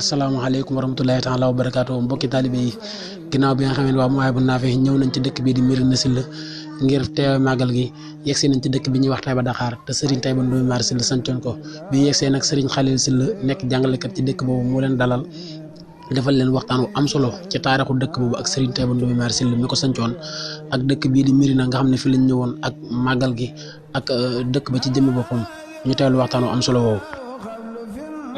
asalaamaaleykum wa rahmatulahi taala wa barakaatu mbokki taalibe yi ginnaaw bi nga xam ne waa Mawahibou Nafih ñëw nañ ci dëkk bii di Médina Sylla ngir teewe màggal gi yegsi nañ ci dëkk bi ñuy wax Taïba Dakar te Serigne Taïba Ndoye Mar Sylla santoon ko bi ñu yegsee nag Serigne Khalil Sylla nekk jàngalekat ci dëkk boobu moo leen dalal defal leen waxtaan wu am solo ci taarixu dëkk boobu ak Serigne Taïba Ndoye Mar Sylla mi ko sancoon ak dëkk bii di Médina nga xam ne fi lañ ñëwoon ak màggal gi ak dëkk ba ci jëmmi boppam ñu teewlu waxtaan wu am solo woowu.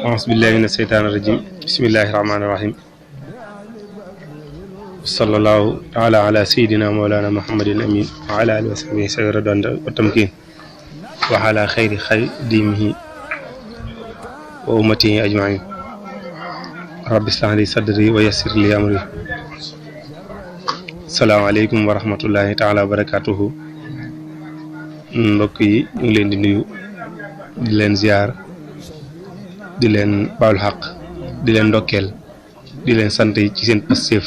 auzu billahi mina seytaani rajim bismillahi rahmaani rahim sallallahu taala ala sayidina mawlana muhammadin amin wa ala alihi wa sahbihi sawi radwan wa tamkin wa ala xayri xadimihi wa ummatihi ajmain rabbi ishrah li sadri wa yassir li amri asalaamaaleykum wa rahmatullahi taala wa barakatuhu mbokk yi ñu ngi leen di nuyu di leen ziar di leen baalu xaq di leen ndokkeel di leen sant ci seen pastéef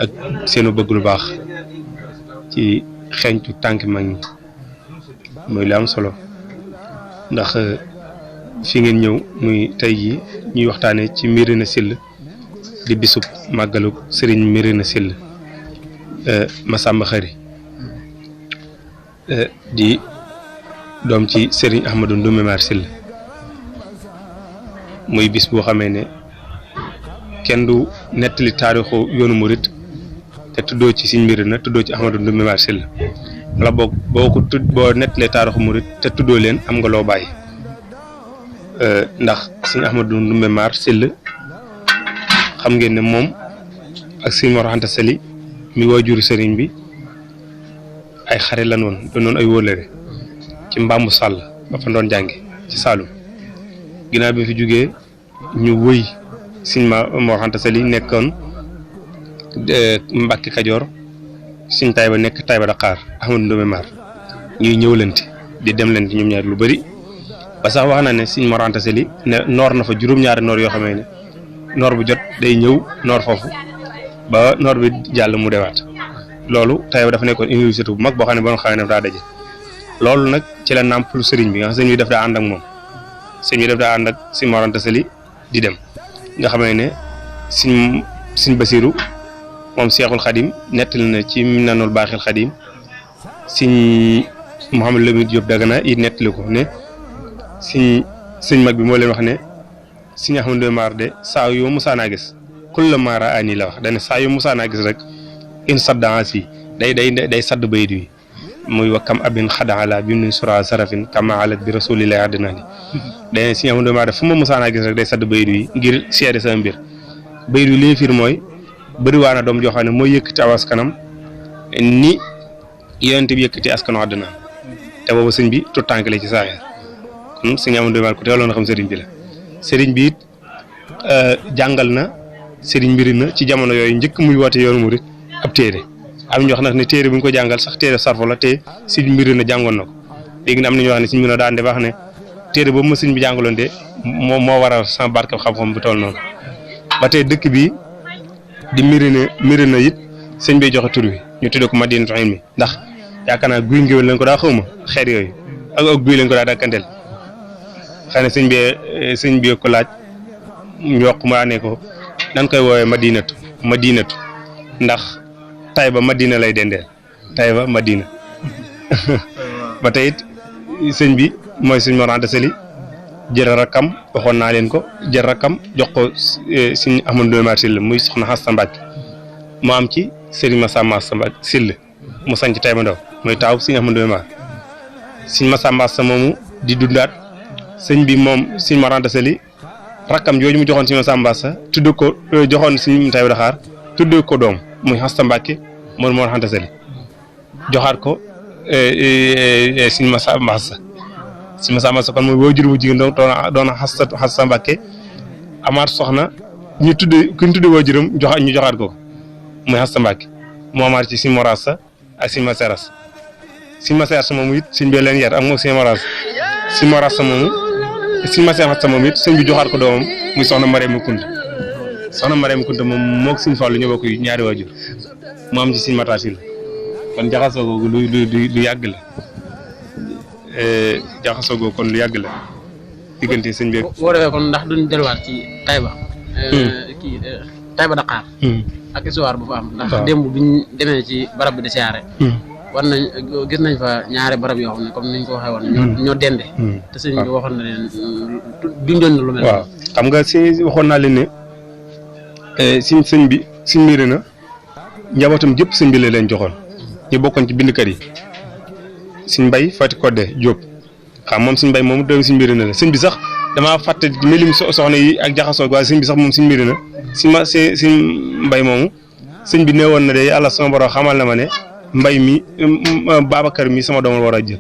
ak seenu bëgg lu baax ci xeeñtu tànki mag ñi muy lu am solo ndax fi ngeen ñëw muy tey jii ñuy waxtaane ci Médina Sylla di bisub màggalu sëriñ Médina Sylla Massamba Khary di doom ci sëriñ Ahmadou Ndoumé Mar Sylla muy bis boo xamee ne kenn du nettali taarixu yoonu murit te tuddoo ci Sëriñ Médina tuddoo ci Ahmadou Ndoumé Mar Sylla wala boog boo nettalee taarixu murit te tuddoo leen am nga loo bàyyi ndax Sëriñ Ahmadou Ndoumé Mar Sylla xam ngeen ne moom ak Sëriñ Mor Anta Sali mi waajuru sëriñ bi ay xare lan woon doonoon ay wóllëre ci Mbambu Sall ba fa doon jànge ci Saalum ginnaaw bi fi jógee ñu wëy Sëriñ Mor Anta Sali nekkoon Mbàkke Kajoor Sëriñ Taïba nekk Taïba Dakar Ahmadou Ndoumé Mar ñuy ñëwlante di demlante ñoom ñaar lu bari ba sax wax na ne Sëriñ Mor Anta Sali ne noor na fa juróom-ñaari noor yoo xamee ne noor bu jot day ñëw noor foofu ba noor bi jàll mu dewaat loolu Taïba dafa nekkoon université bu mag boo xam ne boo xam ne daa daje loolu nag ci la nàmpul sëriñ bi nga xam sëriñ bi daf daa ànd ak moom sëriñ bi daf daa ànd ak Sëriñ Mor Anta Sali di dem nga xamee ne Sëriñ Basiru moom Seexul Xadim nettali na ci Minanul Baaxil Xadim Sëriñ Mouhamadou Lamine Diop Dagana it nettali ko ne sëñ mag bi moo leen wax ne Sëriñ Ahmadou Ndoumé Mar de saa yu musaanaa gis kulla maa raani la wax dane saa yu musaanaa gis rek in saddaas yi day sadd bayit wi muy wakkam abin xadaala bi mu sura sarafin kama alat bi rasulillahi addinaani dane Sëriñ Ahmadou Ndoumé Mar de fu ma musaanaa gis rek day sadd bayit wi ngir seede sama mbir bayit wi li fiir mooy bëriwaana doom joo xam ne mooy yëkkati aw askanam ni yonent bi yëkkati askanu àdduna te boobu sëñ bi tout tànk la ci saaxeer kon Sëriñ Ahmadou Ndoumé Mar ku teeloon na xam sëriñ bi la sëriñ bi it jàngal na sëriñ Médina ci jamono yooyu njëkk muy woote yoonu murit ab téere am ñu wax nag ne téere bu ñu ko jàngal sax téere sarfo la te sëriñ Médina jàngoon na ko léegi nag am na ñu wax ne sëriñ Médina daan de wax ne téere boobu ma sëriñ bi jàngaloon de moo waral sama barke xam-xam bu toll noonu ba tey dëkk bi di Médina it sëñ bi joxe tur wi ñu tuddee ko Madinatul Ilmi ndax yaakaar naa guy ngéwél lañ ko daa xawma xeet yooyu ak guy lañ ko daa dakkanteel xëy na sëñ bi ko laaj yokk maa ne ko nan koy woowee madinatu ndax Taïba Madina lay dendeel Taïba Madina ba tey it sëñ bi mooy Sëriñ Mor Anta Sali jël rakkam waxoon naa leen ko jël rakkam jox ko Sëriñ Ahmadou Ndoumé Mar Sylla muy soxna Asta Mbàkke mu am ci Sëriñ Massamba Sylla mu sañ ci Taïba Ndaw mooy taaw Sëriñ Ahmadou Ndoumé Mar Sëriñ Massamba Asta moomu di dundaat sëñ bi moom Sëriñ Mor Anta Sali rakkam jooju mu joxoon Sëriñ Massamba Asta tudd ko joxoon Sëriñ Taïba Dakar tudd ko doom muy Asta Mbàkke Mor Anta Sali joxaat ko Sëriñ Massamba Asta Sëriñ Massamba Asta kon mooy waajur bu jigéen doon Asta Mbàkke amaat soxna ñu tudde waajuram ñu joxaat ko muy Asta Mbàkke mu amaat ci Sëriñ Mor Asta ak Sëriñ Masseer Asta Sëriñ Masseer Asta moomu it sëñ bi leen yar ak moom Sëriñ Mor Asta Sëriñ Mor Asta moomu Sëriñ Masseer Asta moom it sëñ bi joxaat ko doomam muy soxna Mariama Kunta moom moog Sëriñ Fallu ñoo bokk ñaari waajur mu am ci Sëriñ Matar Sylla kon jaxasoo googu lu yàgg la jaxasoo googu kon lu yàgg la diggante sëñ bi. boo defee kon ndax duñ delluwaat ci Taïba. kii Taïba Dakar. ak histoire bu fa am. ndax démb biñ demee ci barab bi di siyaare. war nañ gis nañ fa ñaari barab yoo xam ne comme niñ ko waxee woon. ñoo dende. te sëñ bi waxoon na leen dundoon na lu mel. waaw xam nga si waxoon naa leen ne sëñ bi suñ mbiri na njabootam jëpp sëñ bi la leen joxoon ñu bokkoon ci bindkat yi suñ mbay Fatick Codé Diop xam moom suñ mbay moom doom suñ mbiri na la sëñ bi sax damaa fàtte melim soxna yi ak jaxasoo waaye sëñ bi sax moom suñ mbiri na suñ mbay moomu sëñ bi nee woon na de yàlla sama borom xamal na ma ne mbay mi Babacar mi sama doom war a jël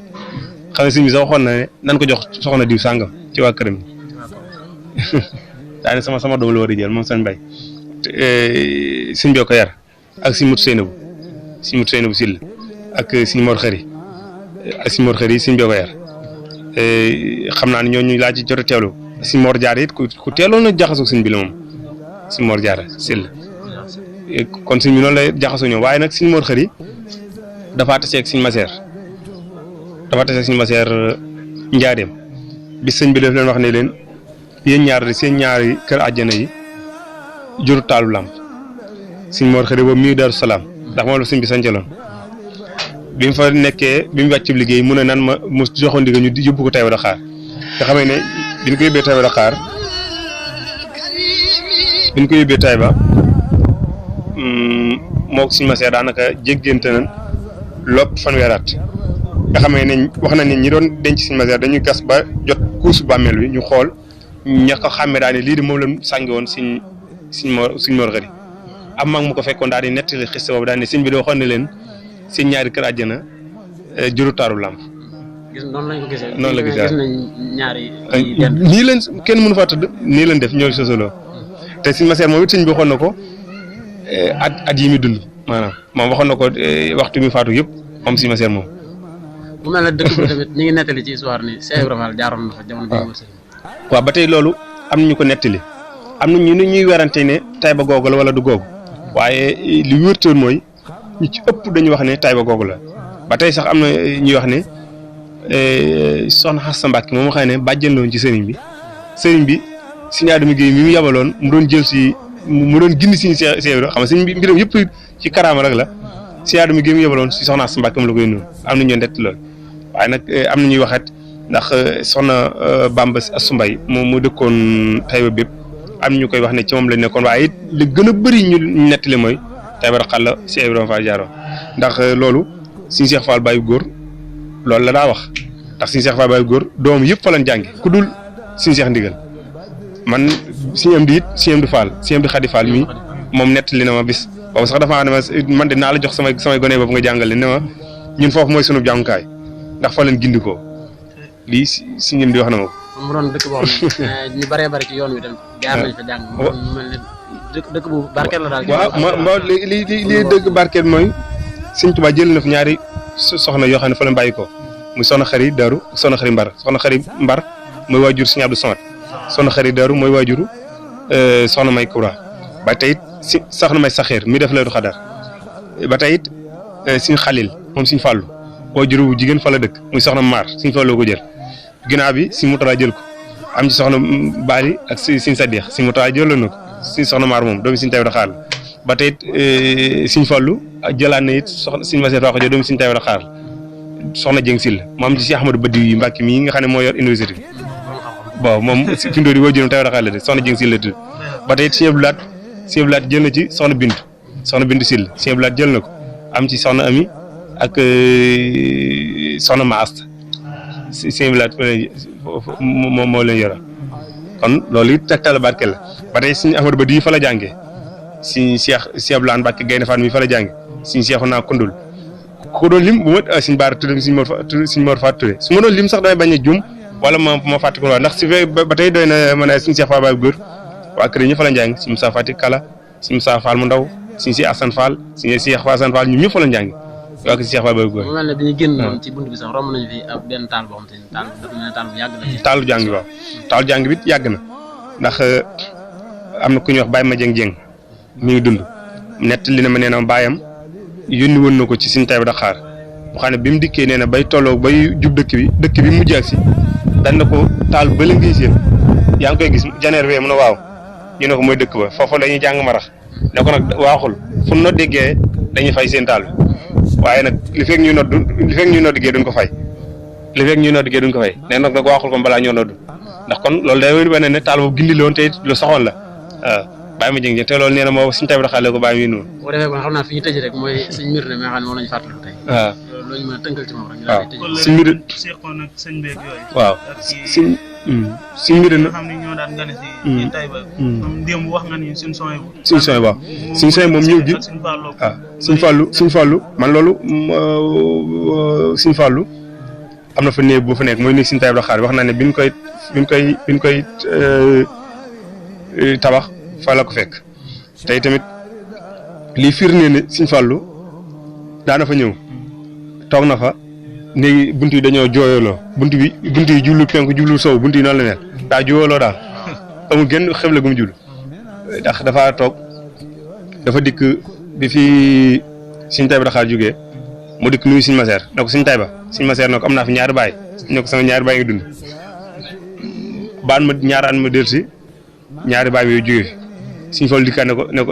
xam ne sëñ bi sax waxoon na ne nan ko jox soxna diw sàngam ci waa këram daane sama doom la war a jël moom sëñ mbay sëñ bi ko yar ak si mut Seynabou Sill ak si Mor Xëri sëñ bi ko yar xam naa ne ñooñu laa ci jot a teewlu si Mor Jaara it ku teeloon na jaxasoo sëñ bi la moom si Mor Jaara Sill kon sëñ bi noonu lay jaxasoo ñoom waaye nag sëñ Mor Xëri dafa tase ak sëñ Maseer njaareem bis sëñ bi daf leen wax ne leen yéen ñaar seen ñaari kër àjjana yi juru taalu làmp sëñ Mor Xëri boobu mii Daaru Salaam ndax moom la sëñ bi sancaloon bi mu fa nekkee bi mu wàcc liggéey mu ne nan ma mu joxoon ndigal ñu yóbbu ko Taïba Dakar nga xamee ne bi ñu ko yóbbee Taïba Dakar moo sëñ Maseer daanaka jéggante nañ lopp fanweeraat nga xamee ne wax na ne ñi doon denc sëñ Maseer dañuy gas ba jot kuusu bàmmeel wi ñu xool ña ko xàmmee daal ne lii de moom la sàngi woon sëñ Mor Xëri am mag mu ko fekkoon daal di nettali xiste boobu daal ne sëñ bi doo waxoon ne leen seen ñaari kër àjjana juru taaru làmp. noonu lañ ko gisee. noonu la gisee gis nañ ñaari. nii leen kenn mënu faa tëdd nii leen def ñoo sosoloo te sëñ Maseer moom it sëñ bi waxoon na ko at yi muy dund maanaam moom waxoon na ko waxtu mi faatu yëpp moom sëñ Maseer moom. bu mel ne dëkk bi tamit ñu ngi nettali ci histoire ni Cheikh Ibrahima Fall jaaroon na fa jamono bi wër. waaw ba tey loolu am na ñu ko nettali am na ñu ne ñuy werante ne Taïba googu la wala du googu waaye li wërtoon mooy ñi ci ëpp dañuy wax ne Taïba googu la ba tey sax am na ñuy wax ne soxna Xassa Mbàkke moom xam ne bàjjen la woon ci sëriñ bi Sëriñ Adama Guèye mi mu yabaloon mu doon jël si mu doon gindi si Cheikh Ibrahima xam nga sëriñ bi mbiram yëpp ci karaama rek la Sëriñ Adama Guèye mi yabaloon si soxna Xassa Mbàkke la koy nuyu am na ñoo nett loolu waaye nag am na ñuy waxat ndax soxna Bamba Assou Mbaye moom mu dëkkoon Taïba bépp am ñu koy wax ne ci moom lañ nekkoon waaye it li gën a bëri ñu nettali mooy Taïba Dakar la Cheikh Ibrahima Fall jaaroon ndax loolu Sëriñ Cheikh Fall Baye góor loolu la daa wax ndax Sëriñ Cheikh Fall Baye góor doom yëpp fa lañ jàngi ku dul Sëriñ Cheikh Ndigal man Sëriñ Amdi it Sëriñ Amdi Fall Sëriñ Amdi Xadi Fall mi moom nettali na ma bis boobu sax dafa ne ma man de naa la jox samay gone boobu nga jàngale ne ma ñun foofu mooy sunu jàngukaay ndax fa leen gindikoo lii Sëriñ Amdi wax na ma ko. mu doon dëkk boo xam ne ñu bëree bëri ci yoon wi dem jaar nañ fa jàng. mu mel ne dëkk bu barkeel la daal. waaw li dëgg barkeel mooy Sëriñ Tuubaa jël na fi ñaari soxna yoo xam ne fa la bàyyi ko muy soxna Xari Daaru soxna Xari Mbar soxna Xari Mbar mooy waajur Sëriñ Abdou Samad soxna Xari Daaru mooy waajuru soxna May Kubra ba tey it si soxna May Saxeer mi def Laylu Xadar ba tey it Sëriñ Xalil moom Sëriñ Fàllu waajuru bu jigéen fa la dëkk muy soxna Maar Sëriñ Fàllu ko jël ginnaaw bi Sëriñ Mutala jël ko am ci soxna Baali ak Sëriñ Sadiq Sëriñ Mutala jëloon na ko Sëriñ soxna Maar moom doomu Sëriñ Taïba Dakar la ba tey it Sëriñ Fàllu jëlaat na it soxna Sëriñ Maseer Faa ko jël doomu Sëriñ Taïba Dakar soxna Jeng Sil mu am ci Cheikh Ahmadou Badi yi Mbàkke mii nga xam ne moo yor université bi bon moom fi mu doon wajuram Taïba Dakar la de soxna Jeng Sil la tudd ba tey it Sëriñ Abdou Lahat jël na ci soxna Bintu Sil Sëriñ Abdou Lahat jël na ko am ci soxna Ami ak soxna Ma Asta Sëriñ Abdou Lahat moo leen yoroon kon loolu it tegtal barke la ba tey Sëriñ Ahmadou Badi yi fa la jàngee Sëriñ Cheikh Abdou Lahad Mbàkke Gaynde Fatma mi fa la jàngee Sëriñ Cheikhouna Koundoul ku doon lim bu ma Sëriñ Baara Touré Sëriñ Mor Fatou Touré su ma doon lim sax damay bañ a juum wala ma fàtte ko ndax su fee ba tey doy na ma ne Sëriñ Cheikh Fall Baye góor waa kër yi ñu fa la jàng Sëriñ Moussa Fatick Kala Sëriñ Moussa Fall mu ndaw Sëriñ Cheikh Assane Fall Sëriñ Cheikh Assane Fall ñun ñëpp fa la jàng waa kër Cheikh Fall Baye góor. mu mel ne bi ñu génn noonu ci bunt bi sax romb nañu fi ab benn taal boo xam te ne taal dafa mel ne taal bu yàgg la. taalu jàng bi waaw taalu jàng bi yàgg na ndax am na ku ñuy wax Baye Madieng Dieng mi ngi dund nettali na ma nee na baayam yónni woon na ko ci Sëriñ Taïba Dakar mu xam ne bi mu dikkee nee na bay tolloo bay jub dëkk bi mujj ak si dañ na ko taal ba la ngi seen yaa ngi koy gis janeer wee mu ne waaw ñu ne ko mooy dëkk ba foofu dañuy jàng marax ne ko nag waaxul fu no déggee dañuy fay seen taal bi waaye nag li fekk ñuy noddgee duñ ko fay nee nag waaxul ko balaa ñoo nodd ndax kon loolu day wane ne taal boobu gindi la woon te lu soxoon la waaw bàyyi ma jëng te loolu nee na moo suñu Taïba Dakhar ko bàyyi mi noonu boo defee kon xam naa fi ñu tëj rek mooy sëñ mbir ne mi nga xam ne moom lañu fàttaliku tey waaw loolu ñu mën a tënkal ci moom rek waaw sëñ mbir seqoon ak sëñ beeg yooyu waaw suñ mbir na xam ne ñoo daan gane si Taïba am démb wax nga ni suñ sooy waaw suñ sooy moom ñëw gi waaw suñ fàllu man loolu suñ fàllu am na fa néeg boo fa nekk mooy néeg suñ Taïba Dakhar wax naa ne biñ koy tabax fa la ko fekk tey tamit lii firnde ne suñ fàllu daana fa ñëw toog na fa néegi bunt yi dañoo jooyaloo bunt yi jublu penku jublu sow bunt yi noonu la mel daa jooyaloo daal amul genn xeble gu mu jublu ndax dafa toog dafa dikk bi fi suñ Taïba Dakhar jógee mu dikk nuyu suñ maseer ne ko suñ Taïba suñ maseer ne ko am naa fi ñaari baay ne ko sama ñaari baay ngi dund baan ma ñaari at ma dellu si ñaari baay yooyu jógee fi suñ Fallu dikkaat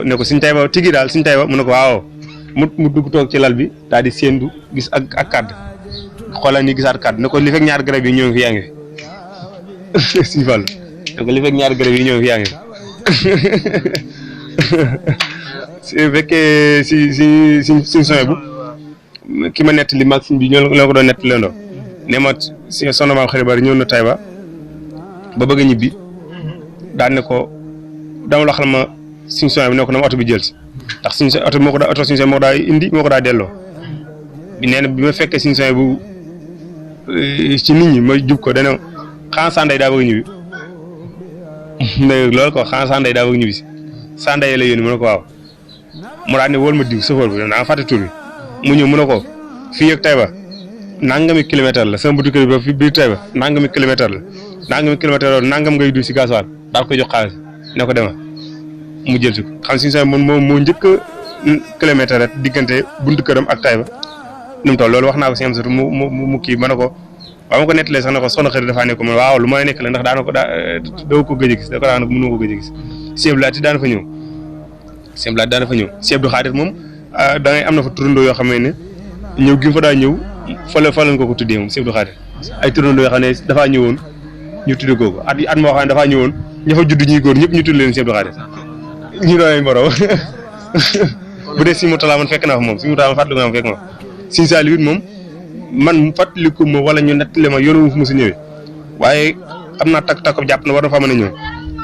ne ko suñ Taïba tigi daal suñ Taïba mu ne ko waaw mu dugg toog ci lal bi daal di séendu gis ak kàdd xoolal ni gisaat kàdd ne ko li fekk ñaari garab yi ñëw fi yaa ngi fi suñ Fallu ne ko li fekk ñaari garab yi ñëw fi yaa ngi fi su fekkee suñ soñ bu ki ma nett li mag suñ bi ñoo ko doon nett lendoo ne ma si soxna maam xarit bari ñëw na Taïba ba bëgg a ñibbi daan ne ko dama la xal ma suñ soñ bi ne ko na ma oto bi jël si ndax suñ oto moo ko daa oto suñ soñ moo ko daa indi moo ko daa delloo bi nee na bi ma fekkee suñ soñ bu ci nit ñi ma jub ko dana xanaa Sanday daa bëgg a ñibbi loolu ko xanaa Sanday daa bëgg a ñibbi si Sanday la yónni mu ne ko waaw mu daan ne wóol ma diw sëfoor bi naa fàtte tur bi mu ñëw mu ne ko fii ak Taïba nangami kilomètre la sama buntu kër bi fi biir Taïba nangami kilomètre la nangami kilomètre loolu nangam ngay du si gasoil daal koy jox xaalis ne ko demal mu jël si ko xam si sa moom moo njëkk kilomètre rek diggante buntu këram ak Taïba nu mu toll loolu wax naa ko si am surtout mu kii ma ne ko waaw ma ko nettalee sax ne ko soxna xëy dafaa nekk man waaw lu ma nekk la ndax daana ko doo ko gëj a gis da ko daana mënu ko gëj a gis Sëñ Blaat daana fa ñëw Sëñ Blaat daana fa ñëw Sëñ Abdou Khadir moom da ngay am na fa turandoo yoo xam ne ñëw gi mu fa daa ñëw fa lañ ko tuddee moom Sëñ Abdou Khadir ay turandoo yoo xam ne dafaa ñëwoon ñu tuddee ko at moo xam ne dafaa ñëwoon ña fa judd ñuy góor ñëpp ñu tudd leen Sëñ Abdou Khadir ñu doon ay borom bu dee Sëñ Murtala man fekk naa fa moom Sëñ Murtala man fàttaliku naa fekk ma Sëñ Saaliw moom man fàttaliku ma wala ñu nettali ma yoonu fu mu si ñëwee waaye am naa takk jàpp na war na fa mën a ñëw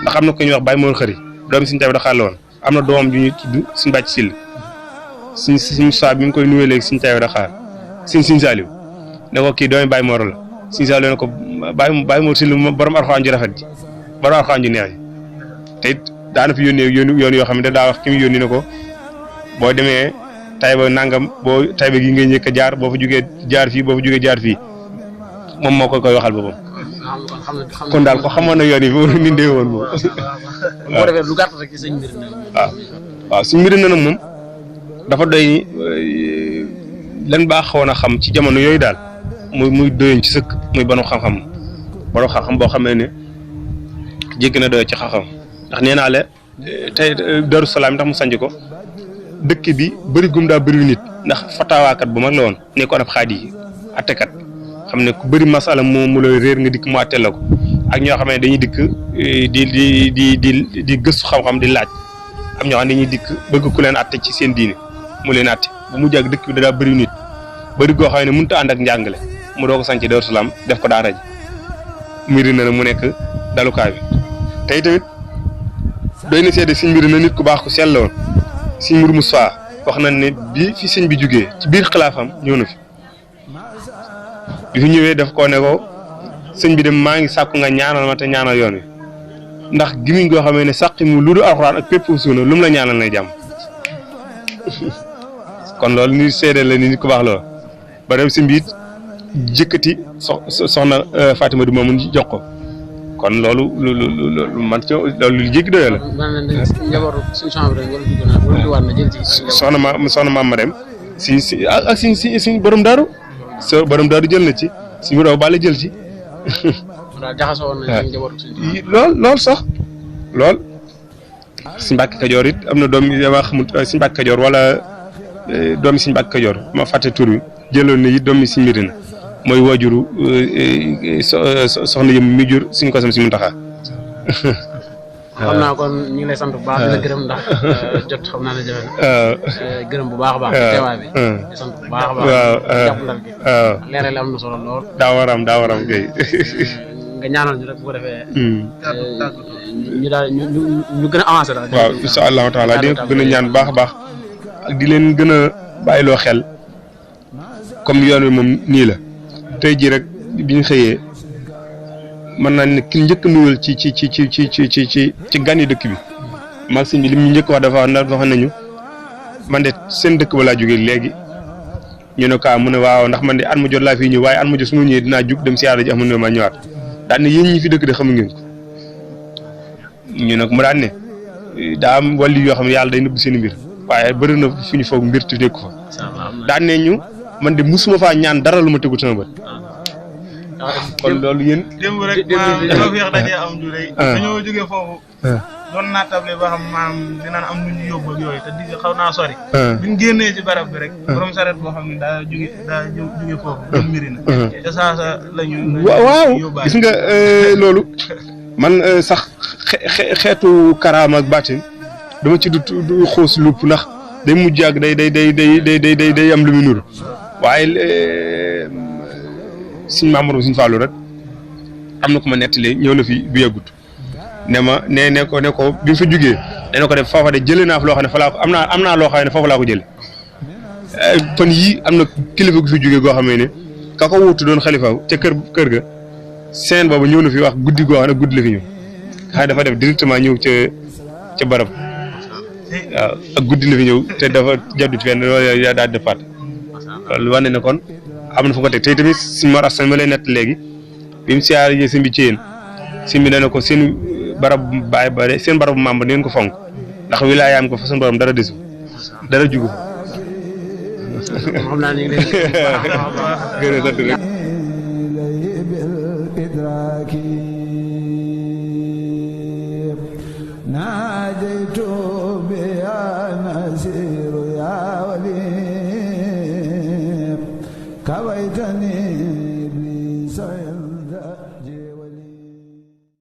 ndax am na ko ñuy wax Baye Mor Xëri doomi Sëñ Taïba Dakhar la woon am na doomam ju ñuy tudd Sëñ Bàcc Sill Sëñ Saa bi mu koy nuyee léegi Sëñ Taïba Dakhar Sëñ Saaliw ne ko kii doomi Baye Mor la Sëñ Saaliw ne ko Baye Mor Sill borom Alxuraan ju rafet ji borom Alxuraan ju neex ji te it daana fi yónnee yoon yoo xam ne daa wax ki mu yónni ne ko boo demee Taïba nangam boo Taïba gi ngay njëkk a jaar boo fa jógee jaar fii boo fa jógee jaar fii moom moo koy waxal boppam. kon daal ko xamoon na yoon yi foofu ni ndee woon moom. boo defee lu gàtt rek ci sëñ mbir na. waaw suñ mbir na nag moom dafa doy ni lan baa xawoon a xam ci jamono yooyu daal muy doyoon ci sëkk muy borom xam-xam boo xamee ne jéggi na doy ci xam-xam ndax nee naa la tey Darou Salaam tax mu sanc ko. dëkk bi bëri gum daa bëri nit ndax fatawaakat bu mag la woon nekkoon ab xaadi yi attekat xam ne ku bëri masala mu la réer nga dikk mu atteel la ko ak ñoo xam ne dañuy dikk di gëstu xam-xam di laaj am ñoo xam ne dañuy dikk bëgg ku leen atte ci seen diine mu leen atte bu mu jàgg dëkk bi daa bëri nit bëri goo xam ne mënut a ànd ak njàngale mu doo ko sanc Darou Salaam def ko daara ji mbiri na mu nekk dalukaay bi tey tamit doy na seede si mbiri na nit ku baax ku sell la woon Sëñ Mourou Moussa wax nañ ne bi fi sëñ bi jugee ci biir xilaafam ñëw na fi bi fi ñëwee daf ko ne ko sëñ bi dem maa ngi sàkku nga ñaanal ma te ñaanal yoon wi ndax gimiñ goo xamee ne sàqi mu lu dul alxuraan ak pépp suuna lu mu la ñaanal nay jàmm kon loolu ni seede la ni nit ku baax loolu ba dem sëñ bi it jëkkati soxna Fatima du Mamoun jox ko kon loolu lu man ci loolu lu jéggi doyoo la. soxna maam ma dem si ak si borom daaru so borom daaru jël na ci si mu daw bàlle jël ci daal jaxasoo woon nañ njabootu suñu lool sax lool si Mbàkke Kajoor it am na doom dama xamul si Mbàkke Kajoor wala doomi si Mbàkke Kajoor ma fàtte tur wi jëloon na it doomi si Mirina mooy waajuru soxna yëm mi jur suñ ko sam si Muntaxa xam naa kon ñu ngi lay sant bu baax di la gërëm ndax jot xam naa ne jafe na gërëm bu baax a baax teewaay bi di sant bu baax a baax jàppandal gi leeral am na solo lool daa waram kay nga ñaanal ñu rek bu ko defee ñu daal ñu gën a avancé daal waaw insha allahu taala di ko gën a ñaan baax a baax ak di leen gën a bàyyiloo xel comme yoon wi moom nii la tey jii rek bi ñu xëyee mën naa ne ki njëkk a nuyul ci gan yi dëkk bi maag sëñ bi lim ñu njëkk wax dafa wax nañu man de seen dëkk ba laa jógee léegi ñu ne ko mu ne waaw ndax man de at mu jot laa fii ñëw waaye at mu jot su ma ñëwee dinaa jug dem siyaara ji amoon ma ñëwaat daan ne yéen ñi fi dëkk de xamu ngeen ko ñu ne ko mu daan ne daa am wàllu yoo xam ne yàlla day nëbb seen mbir waaye bëri na fu ñu foog mbir te nekku fa daan ne ñu man de musuma faa ñaan dara lu ma tegu sama bët kon loolu yéen. démb rek maanaam dafa feex dajee am ju rëy. dañoo jógee foofu. doon naa table ba xam maanaam dinaan am lu ñu yóbbu ak yooyu te di xaw naa sori. bi ñu génnee ci barab bi rek. borom saret boo xam ne daa jóge foofu. doon mbiri na. te saa la ñu. waaw gis nga loolu man sax xeetu karaama ak baatin dama ci du xoos lupp ndax day mujj ak day am lu muy nuru waaye. suñ Mamour suñ Fallou rek am na ku ma nettali ñëw na fi bu yàggut ne ma ne ko bi mu fa jugee dana ko def foofa de jëlee naa fa loo xam ne fa laa ko am naa loo xam ne foofu laa ko jëlee fan yii am na kilifa gu fi jugee goo xam ne ka ko wuutu doon xalifa ca kër ga seen boobu ñëw na fi wax guddi goo xam ne guddi la fi ñëw xëy dafa def directement ñëw ca barab waaw ak guddi la fi ñëw te dafa jaddu ci fenn loolu yaa daal di départ loolu wane ne kon. am na fu ko teg tey tamit si Mor Assane ma lay nett léegi bi mu siyaare ji sëñ bi ci yéen sëñ bi nee na ko seen barab baay ba seen barabu maam ba ngeen ko fonk ndax wilaayaam ko fa seen borom dara desu dara jugu xam naa ñu ngi leen gën a sant rek ناديت